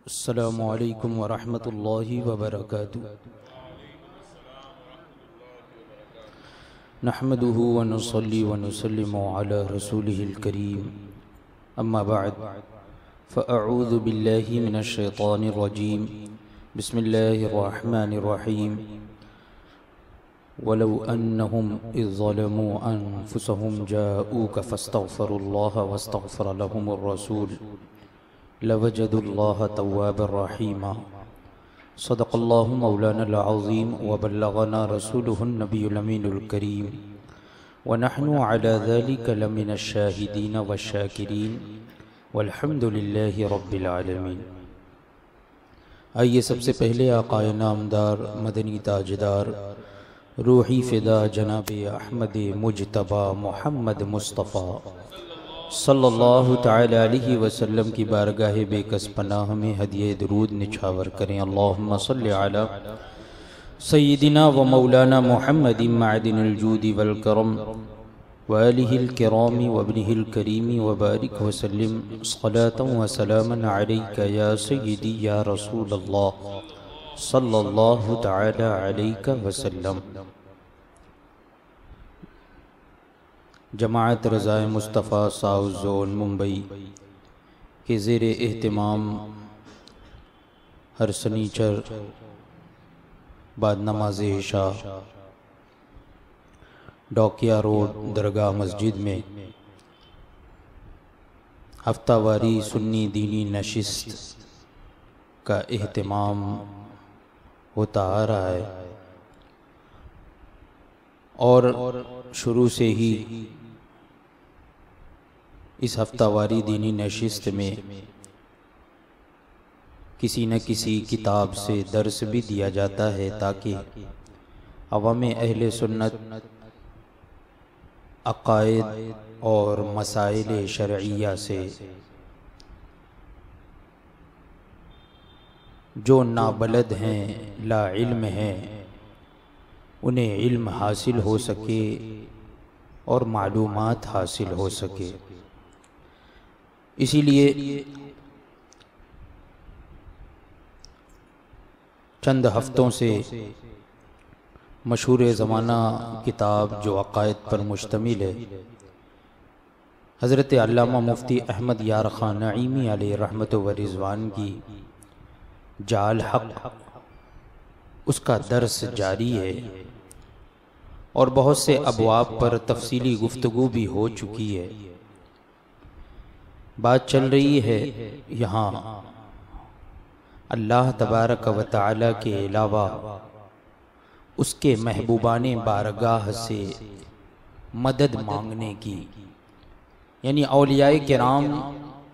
अस्सलामु अलैकुम वरहमतुल्लाहि वबरकातुहू। नहमदुहु व नुसल्ली व नुसल्लिमु अला रसूलिहिल करीम। अम्मा बअद फ़अऊज़ु बिल्लाहि मिनश शैतानिर रजीम। बिस्मिल्लाहिर रहमानिर रहीम। वलौ अन्नहुम इज़ ज़लमू अनफुसहुम जाऊका फ़स्तग़फ़िरुल्लाह वस्तग़फ़र लहुमुर रसूल लवजदुल्लाह तव्वाबर रहीमा। सदक़ल्लाहु मौलानल अज़ीम व बल्लगना रसूलुहुन नबियुल अमीनुल करीम व नहनु अला ज़ालिका लमिनश शाहिदीन वश्शाकिरीन वल्हम्दुलिल्लाहि रब्बिल आलमीन। आइए सबसे पहले आक़ाए नामदार मदनी ताजदार रूही फ़िदा जनाब अहमद मुजतबा मोहम्मद मुस्तफ़ा सल्लल्लाहु तआला अलैहि वसल्लम की बारगाह बेकस पनाह में हदिये दुरूद निछावर करें। अल्लाहुम्मा सल्लि अला सय्यिदिना व मौलाना मुहम्मदिन मअदिनिल जूदि वल करम व आलिहिल किरामी व इब्निहिल करीमी व बारिक व सल्लिम सलातन व सलामन अलैका या सय्यिदी या रसूलल्लाह सल्लल्लाहु तआला अलैका वसल्लम। जमाअत रज़ाए मुस्तफ़ा साउथ ज़ोन मुंबई के ज़ेर एहतिमाम हर सनीचर बाद नमाज इशा डोकिया रोड दरगाह मस्जिद में हफ्तावारी सुन्नी दीनी नशिस्त का एहतिमाम होता आ रहा है और शुरू से ही इस हफ्तावारी दीनी नशिस्त में किसी न किसी किताब से दर्स भी दिया जाता है ताकि अवाम अहले सुन्नत अक़ाइद और मसाइल शरइया से जो नाबलद हैं, ला इल्म हैं, उन्हें इल्म हासिल हो सके और मालूमात हासिल हो सके। इसीलिए चंद हफ्तों से मशहूर ज़माना किताब जो अक़ाइद पर मुश्तमिल है, हज़रत अल्लामा मुफ्ती अहमद यार ख़ान नईमी अलैहि रहमत व रिज़वान की जाल हक़, उसका दर्स जारी है और बहुत से अबवाब पर तफसीली गुफ्तगू भी हो चुकी है। बात चल रही है यहाँ अल्लाह तबारक व तआला के अलावा उसके महबूबाने बारगाह से मदद मांगने की, यानी औलियाए किराम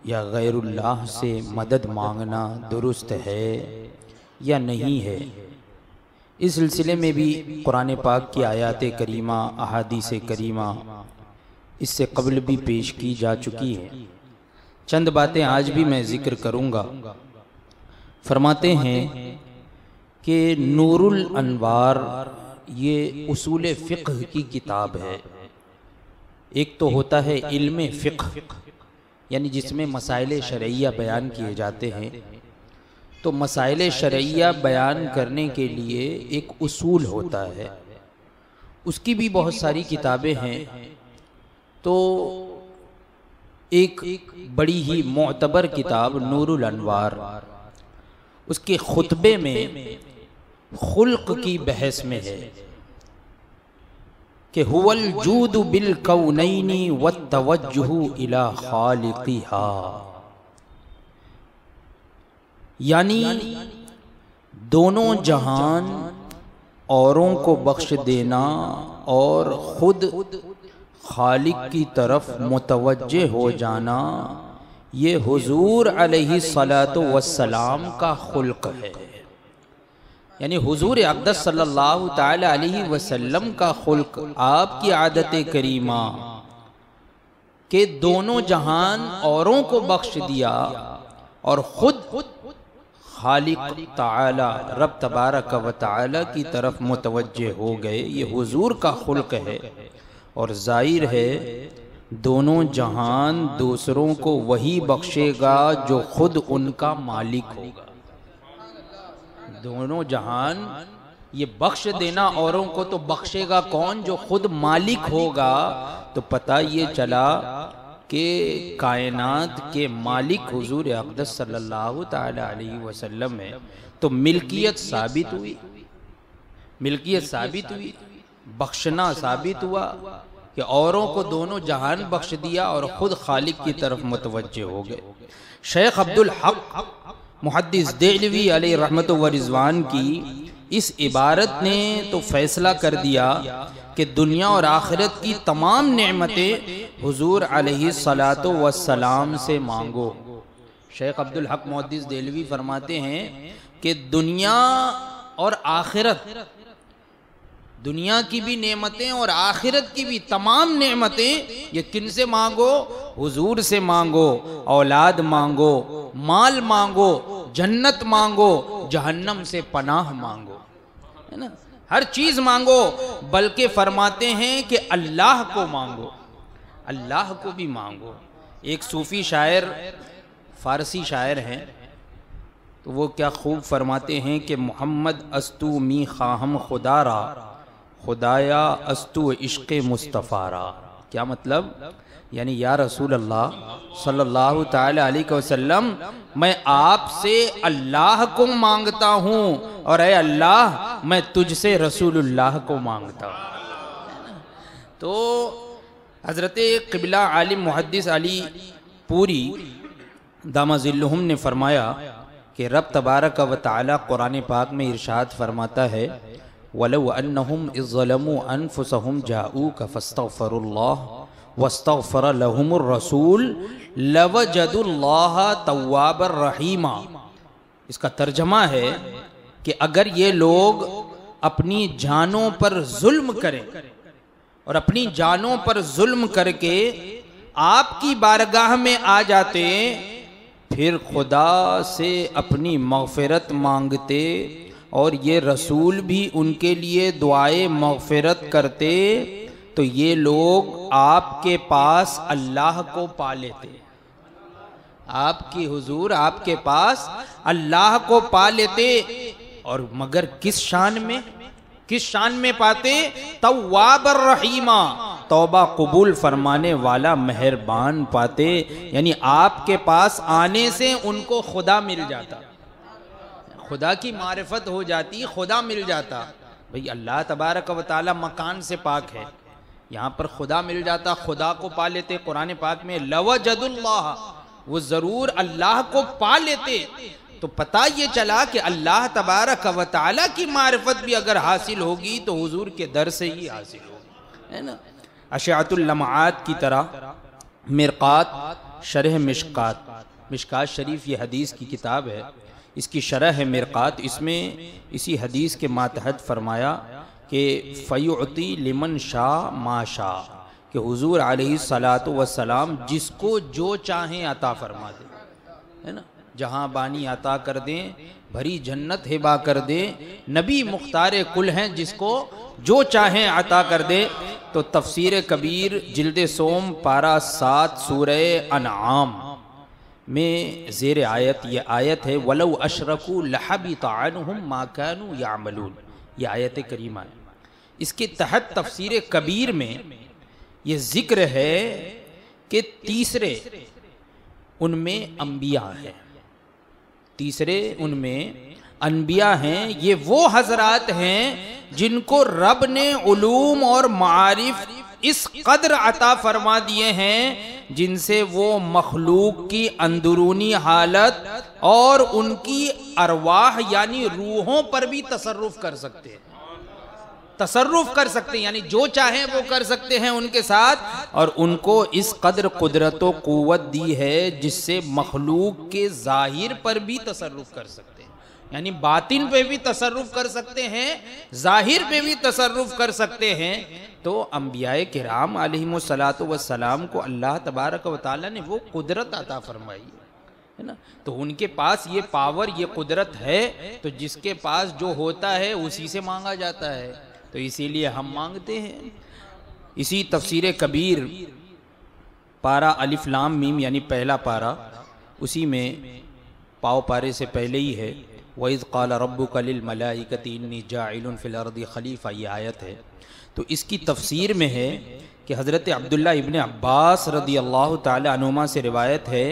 या गैरुल्लाह से मदद मांगना दुरुस्त है या नहीं है। इस सिलसिले में भी कुरान पाक की आयात करीमा, अहादीस करीमा इससे कबल भी पेश की जा चुकी है। चंद बातें आज भी मैं जिक्र करूँगा। फरमाते हैं कि नूरुल अनवार ये उसूल फ़िक़्ह की किताब है। एक तो होता है इल्म फ़िक़्ह, यानी जिसमें मसाइल शरइया बयान किए जाते हैं। तो मसाइल शरइया बयान करने के लिए एक उसूल होता है, उसकी भी बहुत सारी किताबें हैं। तो एक बड़ी ही मोतबर किताब नूरुल अनवार, उसके खुतबे में खुल्क की बहस में है कि हुवल जूदु बिल कौनैनी वत्तवज्जुहु इला खालिक़िहा, यानी दोनों जहान औरों को बख्श देना और खुद खालिक की तरफ मुतवज्जे हो जाना, ये हुजूर अलैहिस्सलातु वस्सलाम का खुल्क है। यानी हुजूर अक़दस सल्लल्लाहु ताला अलैहि वसल्लम का खुल्क, आपकी आदत करीमा के दोनों जहान औरों को बख्श दिया और खुद खालिक ताला रब तबारक व ताला की तरफ मुतवज्जे हो गए, ये हुजूर का खुल्क है। और जाहिर है दोनों जहान दूसरों को वही बख्शेगा जो खुद उनका मालिक होगा। दोनों जहान, ये बख्श देना औरों को तो बख्शेगा कौन? जो खुद मालिक होगा। तो पता ये चला कि कायनात के मालिक हुजूर अक़दस सल्लल्लाहु ताला अलैहि वसल्लम है। तो मिल्कियत साबित हुई, मिल्कियत साबित हुई, बख्शना साबित हुआ कि औरों को दोनों जहान बख्श दिया और खुद खालिक की तरफ मुतवज्जे हो गए। शेख अब्दुल हक मुहद्दिस देहलवी अलैहि रहमतु व रिज़वान की इस इबारत ने तो फैसला कर दिया कि दुनिया और आखिरत की तमाम नेमतें हुजूर अलैहि सलातो व सलाम से मांगो। शेख अब्दुल हक मुहद्दिस देहलवी फरमाते हैं कि दुनिया और आखिरत, दुनिया की भी नेमतें और आखिरत की भी तमाम नेमतें ये किन से मांगो? हुजूर से मांगो। औलाद मांगो, माल मांगो, जन्नत मांगो, जहन्नम से पनाह मांगो, है ना, हर चीज मांगो। बल्कि फरमाते हैं कि अल्लाह को मांगो, अल्लाह को भी मांगो। एक सूफी शायर, फारसी शायर हैं, तो वो क्या खूब फरमाते हैं कि मोहम्मद अस्तु मी खाहम खुदारा, खुदाया अस्तु इश्क़ मुस्तफ़ारा। क्या मतलब? यानी या रसूल अल्लाह सल्लल्लाहु ताला अलैहि वसल्लम, मैं आपसे अल्लाह को मांगता हूँ और ऐ अल्लाह मैं तुझसे रसूलुल्लाह को मांगता हूँ। तो हज़रत क़िबला आलिम मुहद्दिस अली पूरी दामाज़िल्लुहुम ने फरमाया कि रब तबारक व तआला कुरान पाक में इरशाद फरमाता है, वलौ अन्नहुम इज़्ज़लमू अनफुसहुम जाऊका फस्तग़फरुल्लाह वस्तग़फ़र लहुमुर रसूल लवजदुल्लाह तव्वाबर रहीमा। इसका तर्जमा है कि अगर ये लोग अपनी जानों पर जुल्म करें और अपनी जानों पर जुल्म करके आपकी बारगाह में आ जाते, फिर खुदा से अपनी मग़फ़िरत मांगते और ये रसूल भी उनके लिए दुआए मग़फ़िरत करते, तो ये लोग आपके पास अल्लाह को पा लेते। आपकी हुजूर आपके पास अल्लाह को पा लेते। और मगर किस शान में, किस शान में पाते? तव्वाबर रहीमा, तौबा कबूल फरमाने वाला मेहरबान पाते। यानी आपके पास आने से उनको खुदा मिल जाता, खुदा की मारिफत हो जाती, खुदा मिल जाता। भाई अल्लाह तबारक व तआला मकान से पाक है, यहाँ पर खुदा मिल जाता, खुदा को पा लेते। कुरान पाक में लवजदुल्लाह, वो जरूर अल्लाह को पा लेते। तो पता ये चला कि अल्लाह तबारक व तआला की मारिफत भी अगर हासिल होगी तो हुजूर के दर से ही हासिल होगी, है ना। अशअतुल लमआत की तरह मिरकात शरह मिशकात, मिशकात शरीफ ये हदीस की किताब है, इसकी शरह है मिरकात। इसमें इसी हदीस के मातहत फरमाया कि फ़युअती लिमन शाह मा शाह, कि हुजूर अलैहि सलातो व सलाम जिसको जो चाहें अता फरमा दे, है ना, जहाँ बानी अता कर दें, भरी जन्नत हिबा कर दें। नबी मुख्तार कुल हैं, जिसको जो चाहें अता कर दे। तो तफसीर कबीर जिल्द सोम पारा 7 सूरह अनआम में ज़ेर आयत ये आयत है, वलौ अशरकू लहबित अन्हुम मा कानू यामलून, ये आयत करीमा है। इसके तहत तफसीर कबीर में ये जिक्र है कि तीसरे उनमें अंबिया है, तीसरे उनमें अनबिया हैं। ये वो हजरात हैं जिनको रब ने उलूम और मारिफ इस कदर अता फरमा दिए हैं जिनसे वो मखलूक की अंदरूनी हालत और उनकी अरवाह यानी रूहों पर भी तसर्रुफ कर सकते हैं, तसर्रुफ कर सकते हैं, यानी जो चाहें वो कर सकते हैं उनके साथ। और उनको इस कदर कुदरत व कुव्वत दी है जिससे मखलूक के जाहिर पर भी तसर्रुफ कर सकते हैं, यानी बातिन पे भी तसर्रुफ कर सकते हैं, जाहिर पे भी तसर्रुफ कर सकते हैं। तो अंबियाए किराम अलैहिमुस्सलातु वस्सलाम को अल्लाह तबारक व तआला ने वो कुदरत अता फरमाई है ना। तो उनके पास ये पावर, ये कुदरत है, तो जिसके पास जो होता है उसी से मांगा जाता है। तो इसीलिए हम मांगते हैं। इसी तफसीर कबीर पारा अलिफ लाम मीम यानी पहला पारा, उसी में पाव पारे से पहले ही है वइज़ क़ाल रब्बुका लिल मलाइकति इन्नी जाइलुन फिल अर्दि खलीफा, ये आयत है। तो इसकी तफसीर में है कि हज़रत अब्दुल्ला इब्न अब्बास रदी अल्लाह ताला अन्हुमा से रिवायत है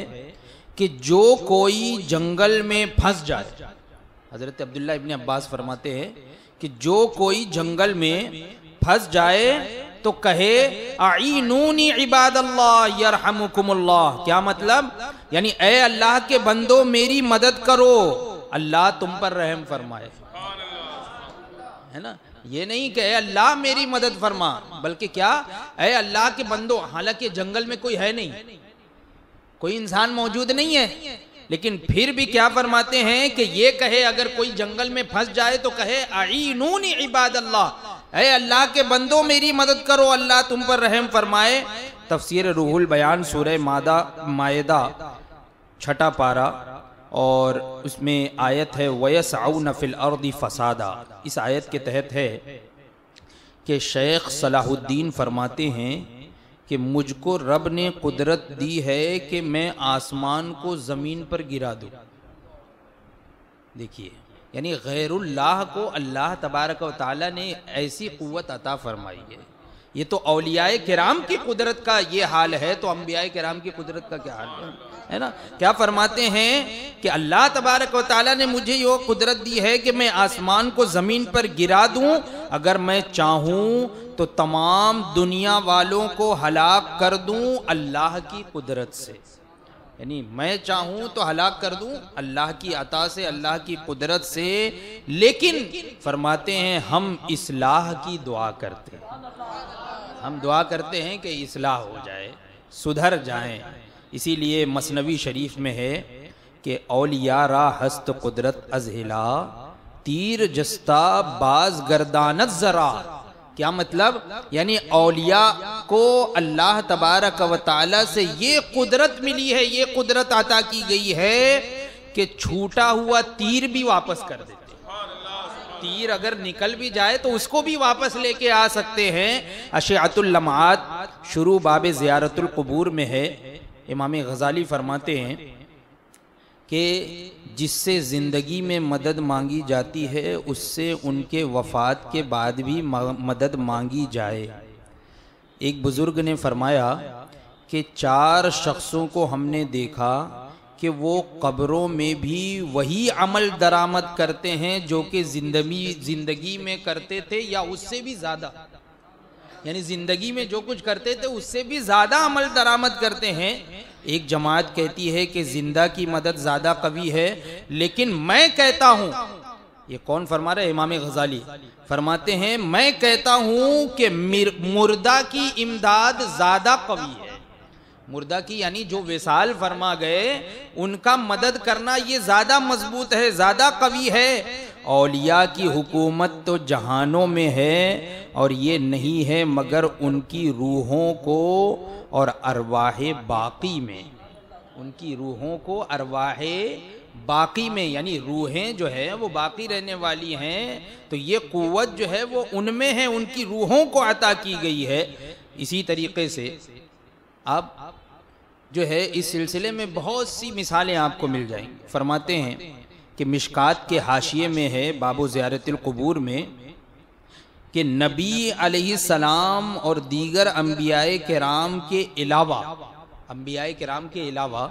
कि जो कोई जंगल में फंस जाए, हज़रत अब्दुल्ला इब्न अब्बास फरमाते हैं कि जो कोई जंगल में फंस जाए तो कहे आईनूनी इबादल्लाह यरहमुकुमुल्लाह। क्या मतलब? यानी ए अल्लाह के बंदो मेरी मदद करो, अल्लाह तुम पर रहम फरमाए, है ना। ये नहीं कि ए अल्लाह मेरी मदद फरमा, बल्कि क्या, ए अल्लाह के बंदो। हालांकि जंगल में कोई है नहीं, कोई इंसान मौजूद नहीं है, लेकिन फिर भी क्या फरमाते हैं कि ये कहे अगर कोई जंगल में फंस जाए तो कहे आईनूनी इबादल्लाह, ऐ अल्लाह के बंदो मेरी मदद करो, अल्लाह तुम पर रहम फरमाए। तफसीर रूहुल बयान सूरह मायदा 6 पारा और उसमें आयत है वयसअउन फिल अर्दि फसादा। इस आयत के तहत है कि शेख सलाहुद्दीन फरमाते हैं कि मुझको रब ने कुदरत दी है कि मैं आसमान को ज़मीन पर गिरा दूँ। देखिए, यानी गैरुल्लाह को अल्लाह तबारक व तआला ने ऐसी कुव्वत अता फरमाई है। ये तो औलियाए किराम की कुदरत का ये हाल है, तो अंबियाए किराम की कुदरत का क्या हाल है ना। क्या फरमाते हैं कि अल्लाह तबारक व तआला ने मुझे ये कुदरत दी है कि मैं आसमान को ज़मीन पर गिरा दूं, अगर मैं चाहूँ तो तमाम दुनिया वालों को हलाक कर दूं अल्लाह की कुदरत से। यानी मैं चाहूँ तो हलाक कर दूं अल्लाह की अता से, अल्लाह की कुदरत से। लेकिन फरमाते हैं हम इस्लाह की दुआ करते हैं, हम दुआ करते हैं कि इस्लाह हो जाए, सुधर जाएं। इसीलिए मसनवी शरीफ में है कि औलिया रा हस्त कुदरत अज़हिला तीर जस्ता बाज गर्दानत जरा। क्या मतलब? यानी औलिया को अल्लाह तबारक व तआला से ये कुदरत मिली है, ये कुदरत अता की गई है कि छूटा हुआ तीर भी वापस कर देते। तीर अगर निकल भी जाए तो उसको भी वापस लेके आ सकते हैं। अशअतुल लम्हात शुरू बाब ज़ियारतुल क़ुबूर में है। इमाम गज़ाली फरमाते हैं कि जिससे ज़िंदगी में मदद मांगी जाती है उससे उनके वफ़ात के बाद भी मदद मांगी जाए। एक बुज़ुर्ग ने फरमाया कि 4 शख्सों को हमने देखा कि वो कब्रों में भी वही अमल दरामद करते हैं जो कि ज़िंदगी में करते थे या उससे भी ज़्यादा। यानी ज़िंदगी में जो कुछ करते थे उससे भी ज़्यादा अमल दरामद करते हैं। एक जमात कहती है कि जिंदा की मदद ज़्यादा कवी है, लेकिन मैं कहता हूँ, ये कौन फरमा रहे? इमाम गज़ाली फरमाते हैं मैं कहता हूँ कि मुर्दा की इमदाद ज़्यादा कवी है। मुर्दा की यानी जो विसाल फरमा गए उनका मदद करना ये ज़्यादा मजबूत है, ज़्यादा कवी है। औलिया की हुकूमत तो जहानों में है और ये नहीं है मगर उनकी रूहों को और अरवाहे बाकी में, उनकी रूहों को अरवाहे बाकी में, यानी रूहें जो है वो बाकी रहने वाली हैं। तो ये कुव्वत जो है वो उनमें है, उनकी रूहों को अता की गई है। इसी तरीके से अब जो है इस सिलसिले में बहुत सी मिसालें आपको मिल जाएंगी। फरमाते हैं कि मिशकात के हाशिये में है बाबू ज़ियारतुल क़ुबूर में कि नबी अलैहिस्सलाम और दीगर अंबियाए किराम के अलावा, अंबियाए किराम के अलावा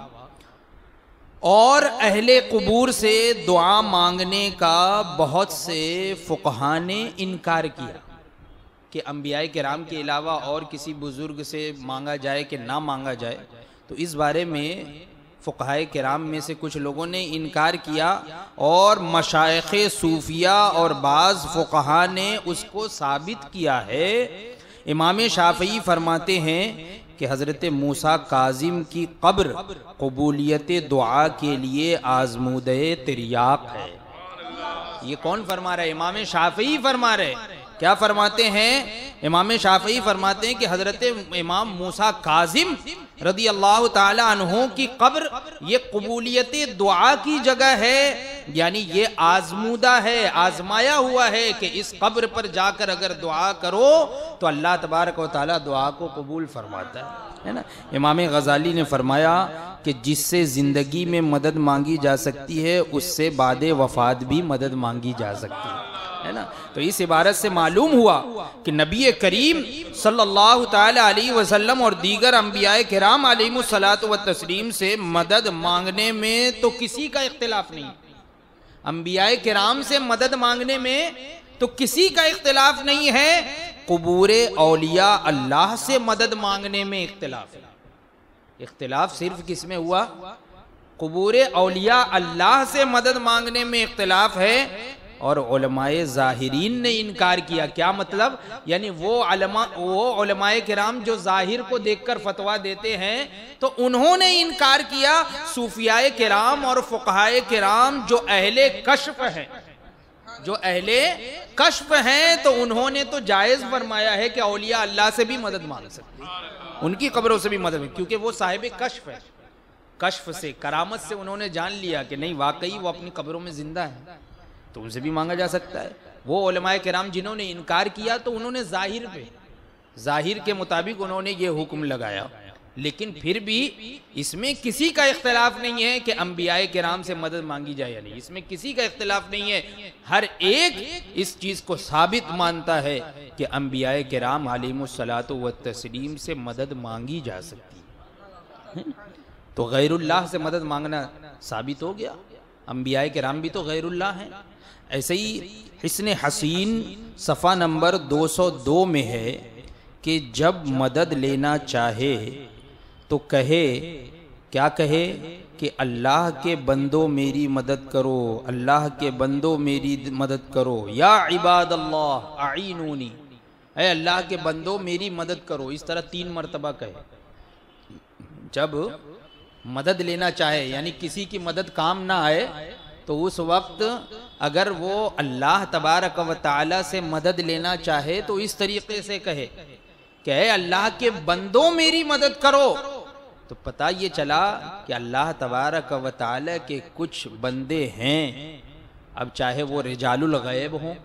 और अहले क़ुबूर से दुआ मांगने का बहुत से फ़ुक़हा ने इनकार किया कि अंबियाए किराम के अलावा और किसी बुज़ुर्ग से मांगा जाए कि ना मांगा जाए। तो इस बारे में फ़ुक़हाए किराम में से कुछ लोगों ने इनकार किया और मशाइख़े सूफिया और बाज़ फ़ुक़हा ने उसको साबित किया है। इमाम शाफ़ई फरमाते हैं कि हज़रत मूसा काज़िम की कब्र क़बूलियत दुआ के लिए आज़मूदे तिरयाक है। ये कौन फरमा रहे? इमाम शाफ़ई फरमा रहे क्या फरमाते हैं? इमाम शाफई फरमाते हैं कि हजरत इमाम मूसा काजिम रदी अल्लाह ताला अन्हु की कब्र ये कबूलियत दुआ की जगह है, यानी ये आजमूदा है, आजमाया हुआ है कि इस कब्र पर जाकर अगर दुआ करो तो अल्लाह तबारक व तआला दुआ को कबूल फरमाता है ना। इमाम गजाली ने फरमाया कि जिससे ज़िंदगी में मदद मांगी जा सकती है उससे बादे वफात भी मदद मांगी जा सकती है ना। तो इस इबारत से मालूम हुआ कि नबी करीम सल्लल्लाहु ताला अलैहि वसल्लम और दीगर अंबियाए किराम अलैहिमुस्सलातु व तस्लीम से मदद मांगने में तो किसी का इख्तिलाफ नहीं। अंबियाए किराम से मदद मांगने में तो किसी का इख्तिलाफ नहीं है। कुबूरे औलिया अल्लाह से मदद मांगने में इख्तिलाफ है। इख्तिलाफ सिर्फ किस में हुआ? कुबूरे औलिया अल्लाह से मदद मांगने में इख्तिलाफ है। और उलमाए ज़ाहिरीन ने इनकार किया। क्या मतलब? यानी वो उलमाए किराम जो ज़ाहिर को देखकर फतवा देते हैं तो उन्होंने इनकार किया। सूफियाए किराम और फुक़हाए किराम जो अहले कश्फ हैं, जो अहले कश्फ हैं, तो उन्होंने तो जायज़ फरमाया है कि औलिया अल्लाह से भी मदद मांग सकते हैं, उनकी कब्रों से भी मदद, क्योंकि वो साहिब कश्फ है। कश्फ से, करामत से उन्होंने जान लिया कि नहीं वाकई वो अपनी कब्रों में जिंदा है, तो उनसे भी मांगा जा सकता है। वो उलमाए किराम जिन्होंने इनकार किया तो उन्होंने जाहिर के मुताबिक उन्होंने ये हुक्म लगाया। लेकिन फिर भी इसमें किसी का इख्तिलाफ नहीं है कि अंबियाए किराम से मदद मांगी जाए या नहीं, इसमें किसी का इख्तिलाफ नहीं है। हर एक इस चीज़ को साबित मानता है कि अंबियाए किराम अलैहिमुस्सलातु व तस्लीम से मदद मांगी जा सकती है। तो गैरुल्लाह से मदद मांगना साबित हो गया। अंबियाए किराम भी तो गैरुल्लाह हैं। ऐसे ही हिस्न हसीन सफ़ा नंबर 202 में है कि जब मदद लेना चाहे तो कहे, क्या कहे? कि अल्लाह के बंदो मेरी मदद करो, अल्लाह के बंदो मेरी मदद करो, या इबादल्लाह आईनूनी, ऐ अल्लाह के बंदो मेरी मदद करो। इस तरह 3 मरतबा कहे। जब मदद लेना चाहे यानी किसी की मदद काम ना आए तो उस वक्त अगर वो अल्लाह तबारक व तआला से मदद लेना चाहे तो इस तरीके से कहे कि ऐ अल्लाह के बंदों मेरी मदद करो। तो पता ये चला कि अल्लाह तबारक व तआला के कुछ बंदे हैं, अब चाहे वो रिजालुल गैब हों,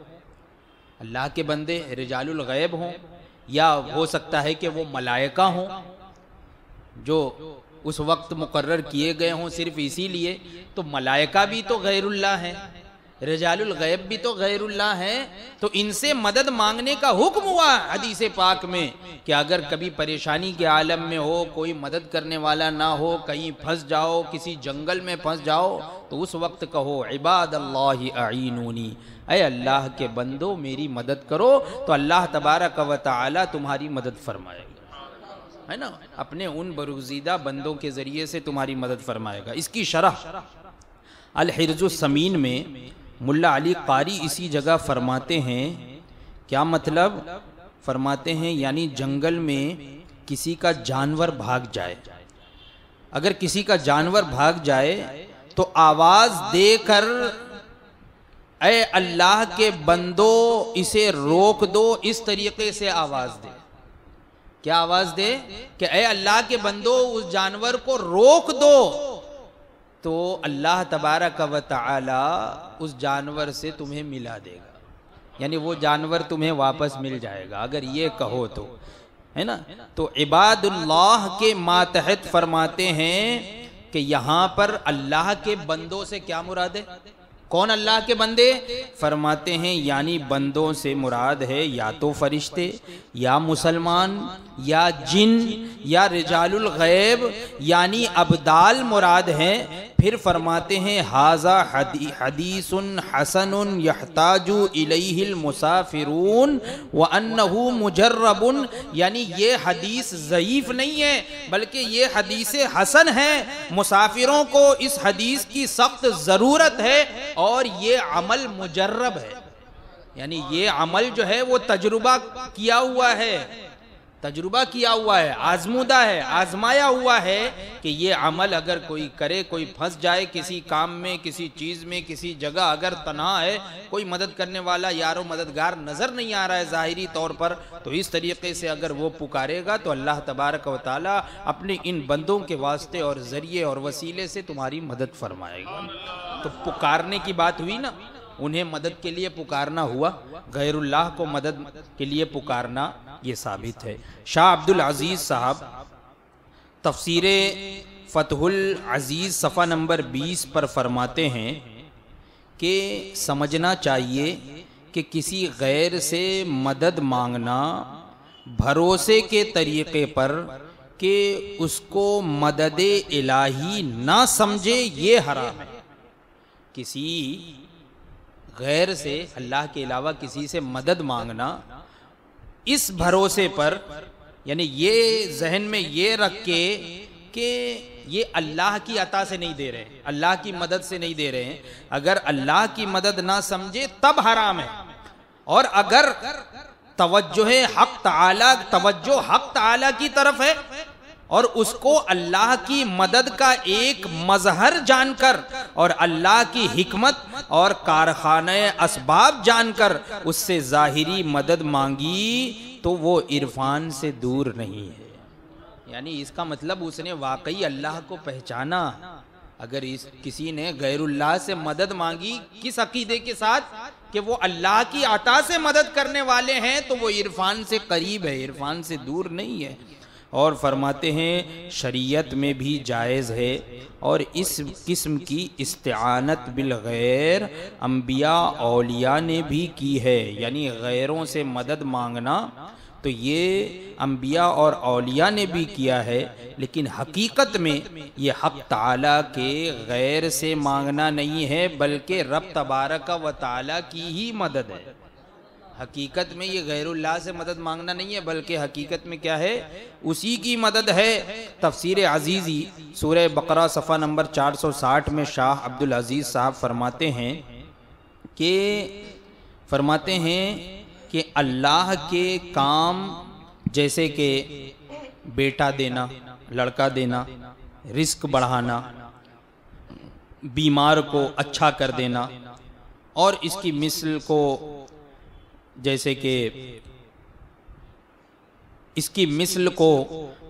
अल्लाह के बंदे रिजालुल गैब हों, या हो सकता है कि वो मलाइका हों जो उस वक्त मुकर्रर किए गए हों सिर्फ इसीलिए। तो मलाइका भी तो गैरुल्लाह हैं, रिजालुल गैब भी तो गैरुल्लाह हैं। तो इनसे मदद मांगने का हुक्म हुआ हदीस पाक में कि अगर कभी परेशानी के आलम में हो, कोई मदद करने वाला ना हो, कहीं फंस जाओ, किसी जंगल में फंस जाओ, तो उस वक्त कहो इबादल्लाहि अईनूनी, ऐ अल्लाह के बंदो मेरी मदद करो, तो अल्लाह तबारक व तआला तुम्हारी मदद फरमाएगा, है ना, अपने उन बरूज़ीदा बंदों के ज़रिए से तुम्हारी मदद फरमाएगा। इसकी शरह अल हिर्जुस समीन में मुल्ला अली कारी इसी जगह फरमाते हैं, क्या मतलब? फरमाते हैं यानी जंगल में किसी का जानवर भाग जाए, अगर किसी का जानवर भाग जाए तो आवाज़ देकर ऐ अल्लाह के बंदो इसे रोक दो, इस तरीके से आवाज़ दे। क्या आवाज दे? कि ऐ अल्लाह के बंदो उस जानवर को रोक दो, तो अल्लाह तबारक व तआला उस जानवर से तुम्हें मिला देगा, यानी वो जानवर तुम्हें वापस मिल जाएगा अगर ये कहो तो, है ना। तो इबादुल्लाह के मातहत फरमाते हैं कि यहाँ पर अल्लाह के बंदों से क्या मुराद है? कौन अल्लाह के बंदे? फरमाते हैं यानी बंदों से मुराद है या तो फरिश्ते, या मुसलमान, या जिन, या रिजालुल गैब, यानी अबदाल मुराद हैं। फिर फरमाते हैं हाजा हदीसुन हसनुन यहताजु इलैहिल मुसाफिरून व अन्नहु मुजर्रबुन, यानी ये हदीस ज़ईफ नहीं है बल्कि ये हदीस हसन है। मुसाफिरों को इस हदीस की सख्त ज़रूरत है और ये अमल मुजर्रब है, यानी ये अमल जो है वो तजुर्बा किया हुआ है, तजुर्बा किया हुआ है, आजमूदा है, आजमाया हुआ है कि ये अमल अगर कोई करे, कोई फंस जाए किसी काम में, किसी चीज़ में, किसी जगह अगर तन्हा है, कोई मदद करने वाला यारो मददगार नज़र नहीं आ रहा है ज़ाहिरी तौर पर, तो इस तरीके से अगर वो पुकारेगा तो अल्लाह तबारक व तआला अपने इन बंदों के वास्ते और ज़रिए और वसीले से तुम्हारी मदद फरमाएगा। तो पुकारने की बात हुई ना, उन्हें मदद के लिए पुकारना हुआ, गैरुल्लाह को मदद के लिए पुकारना ये साबित है। शाह अब्दुल अजीज़ साहब तफसीर फतहुल अजीज़ सफ़ा नंबर 20 पर फरमाते हैं कि समझना चाहिए कि किसी गैर से मदद मांगना भरोसे के तरीक़े पर कि उसको मदद इलाही ना समझे, ये हराम है। किसी गैर से, अल्लाह के अलावा किसी से मदद मांगना इस भरोसे पर, यानी ये जहन में ये रख के कि ये अल्लाह की अता से नहीं दे रहे हैं, अल्लाह की मदद से नहीं दे रहे हैं। अगर अल्लाह की मदद ना समझे तब हराम है। और अगर तवज्जो हक ताला की तरफ है और उसको अल्लाह की मदद का एक मजहर जानकर और अल्लाह की हिकमत और कारखाने असबाब जानकर उससे ज़ाहिरी मदद मांगी तो वो इरफान से दूर नहीं है। यानी इसका मतलब उसने वाकई अल्लाह को पहचाना। अगर किसी ने गैरुल्लाह से मदद मांगी किस अकीदे के साथ कि वो अल्लाह की अता से मदद करने वाले हैं, तो वो इरफान से करीब है, इरफान से दूर नहीं है। और फरमाते हैं शरीयत में भी जायज़ है और इस किस्म की इस्तिआनत बिल गैर अंबिया औलिया ने भी की है। यानी गैरों से मदद मांगना तो ये अंबिया और औलिया ने भी किया है, लेकिन हकीकत में ये हक़ ताला के गैर से मांगना नहीं है, बल्कि रब तबारक व ताला की ही मदद है। हकीकत में ये गैरुल्लाह से मदद मांगना नहीं है, बल्कि हकीकत में क्या है, उसी की मदद है। तफसीर अजीज़ी सूरह बकरा सफ़ा नंबर 460 में शाह अब्दुल अजीज़ साहब फरमाते हैं कि अल्लाह के काम जैसे कि बेटा देना, लड़का देना, रिस्क बढ़ाना, बीमार को अच्छा कर देना, और इसकी मिसल को जैसे कि इसकी मिसल को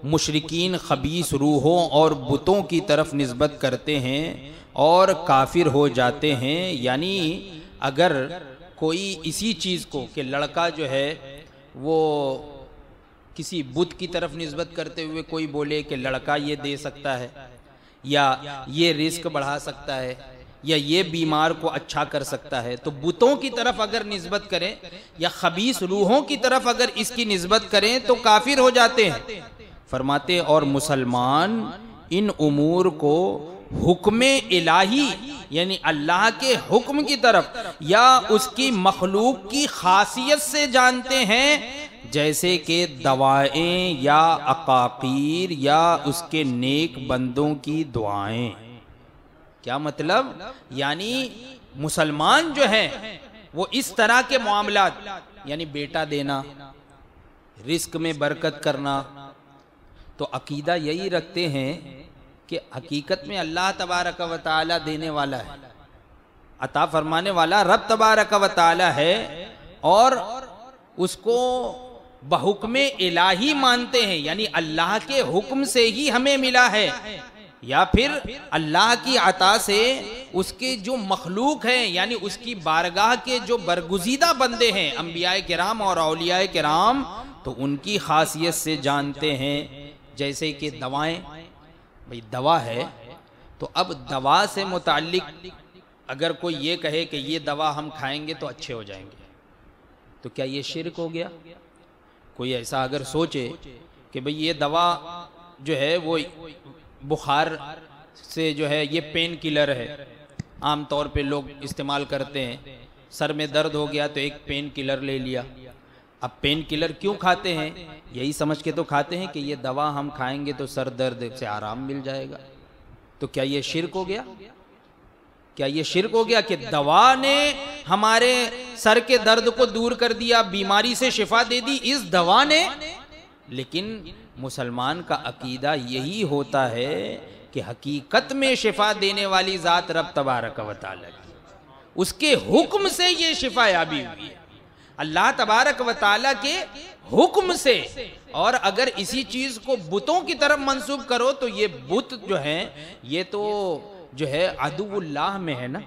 मुशरिकीन खबीस रूहों और बुतों की तरफ निस्बत करते हैं और काफिर हो जाते हैं। यानी अगर कोई इसी चीज़ को कि लड़का जो है वो किसी बुत की तरफ निस्बत करते हुए कोई बोले कि लड़का ये दे सकता है, या ये रिस्क बढ़ा सकता है, या ये बीमार को अच्छा कर सकता है, तो बुतों की तरफ अगर निस्बत करें या खबीस रूहों की तरफ अगर इसकी निस्बत करें तो काफिर हो जाते हैं। फरमाते और मुसलमान इन उमूर को हुक्म इलाही यानी अल्लाह के हुक्म की तरफ या उसकी मखलूक की खासियत से जानते हैं, जैसे कि दवाएं या अकाकीर या उसके नेक बंदों की दुआएं। क्या मतलब? यानी मुसलमान जो है वो इस तरह के मामलात, यानी बेटा देना, रिस्क में बरकत करना, तो अकीदा यही रखते हैं कि हकीकत में अल्लाह तबारक व तआला देने वाला है, अता फरमाने वाला रब तबारक व तआला है, और उसको बहुक्म इलाही मानते हैं, यानी अल्लाह के हुक्म से ही हमें मिला है, या फिर अल्लाह की अता से उसके जो मखलूक हैं यानी उसकी बारगाह के जो बरगुज़ीदा बंदे हैं अंबियाए किराम और औलियाए किराम, तो उनकी खासियत से जानते हैं। जैसे कि दवाएं, भाई दवा है तो अब दवा से मुताल्लिक अगर कोई ये कहे कि ये दवा हम खाएंगे तो अच्छे हो जाएंगे, तो क्या ये शिर्क हो गया? कोई ऐसा अगर सोचे कि भाई ये दवा जो है वो बुखार से जो है ये पेन किलर है, आम तौर पे लोग इस्तेमाल करते हैं, सर में दर्द हो गया तो एक पेन किलर ले लिया। अब पेन किलर क्यों खाते हैं? यही समझ के तो खाते हैं कि ये दवा हम खाएंगे तो सर दर्द से आराम मिल जाएगा। तो क्या ये शिर्क हो गया? क्या ये शिर्क हो गया कि दवा ने हमारे सर के दर्द को दूर कर दिया, बीमारी से शिफा दे दी इस दवा ने? लेकिन मुसलमान का अकीदा यही होता है कि हकीकत में शिफा देने वाली ज़ात रब तबारक व तआला की, उसके हुक्म से ये शिफा याबी हुई है, अल्लाह तबारक व तआला के हुक्म से। और अगर इसी चीज़ को बुतों की तरफ मंसूब करो तो ये बुत जो है ये तो जो है अदुवुल्लाह में है ना।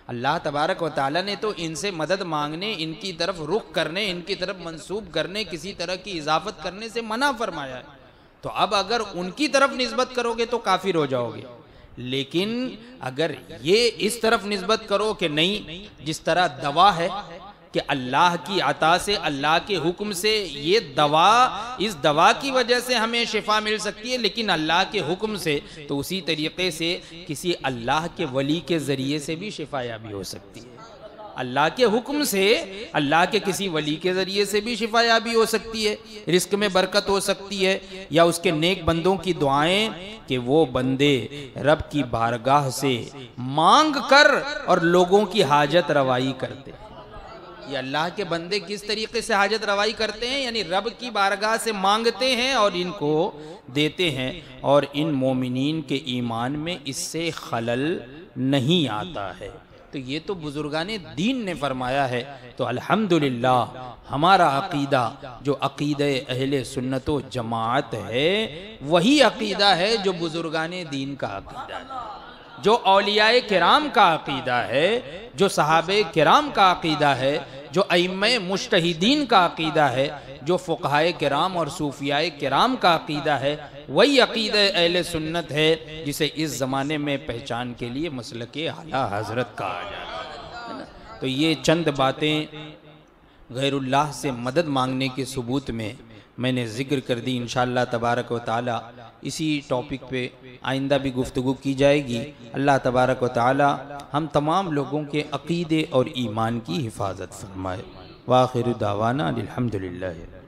अल्लाह तबारक व तआला ने तो इनसे मदद मांगने, इनकी तरफ रुख करने, इनकी तरफ मंसूब करने, किसी तरह की इजाफत करने से मना फरमाया है। तो अब अगर उनकी तरफ निस्बत करोगे तो काफिर हो जाओगे। लेकिन अगर ये इस तरफ निस्बत करो कि नहीं, जिस तरह दवा है कि अल्लाह की अता से, अल्लाह के हुक्म से ये दवा, इस दवा की वजह से हमें शिफा मिल सकती है, लेकिन अल्लाह के हुक्म से, तो उसी तरीके से किसी अल्लाह के वली के ज़रिए से भी शिफा याबी हो सकती है। अल्लाह के हुक्म से, अल्लाह के किसी वली के ज़रिए से भी शिफा याबी हो सकती है, रिस्क में बरकत हो सकती है, या उसके नेक बंदों की दुआएं कि वो बंदे रब की बारगाह से मांग कर और लोगों की हाजत रवाई करते हैं। ये अल्लाह के बंदे किस तरीके से हाजत रवाई करते हैं, यानी रब की बारगाह से मांगते हैं और इनको देते हैं, और इन मोमिनीन के ईमान में इससे खलल नहीं आता है। तो ये तो बुजुर्गाने दीन ने फरमाया है। तो अल्हम्दुलिल्लाह हमारा अकीदा जो अकीदे अहले सुन्नत व जमाअत है, वही अकीदा है जो बुजुर्गाने दीन का अकीदा है, जो औलियाए किराम का अकीदा है, जो सहाबे किराम का अकीदा है, जो अइम्मे मुज्तहिदीन का अकीदा है, जो फुक़हाए किराम और सूफियाए किराम का अकीदा है, वही अकीदा अहले सुन्नत है जिसे इस ज़माने में पहचान के लिए मसलके आला हज़रत कहा जाता है। तो ये चंद बातें गैरुल्लाह से मदद मांगने के सबूत में मैंने ज़िक्र कर दी। इंशाअल्लाह तबारक व तआला इसी टॉपिक पे आइंदा भी गुफ्तगू की जाएगी। अल्लाह तबारक व तआला हम तमाम लोगों के अक़ीदे और ईमान की हिफाजत फरमाए। वाखिर दावाना अल्हम्दुलिल्लाह।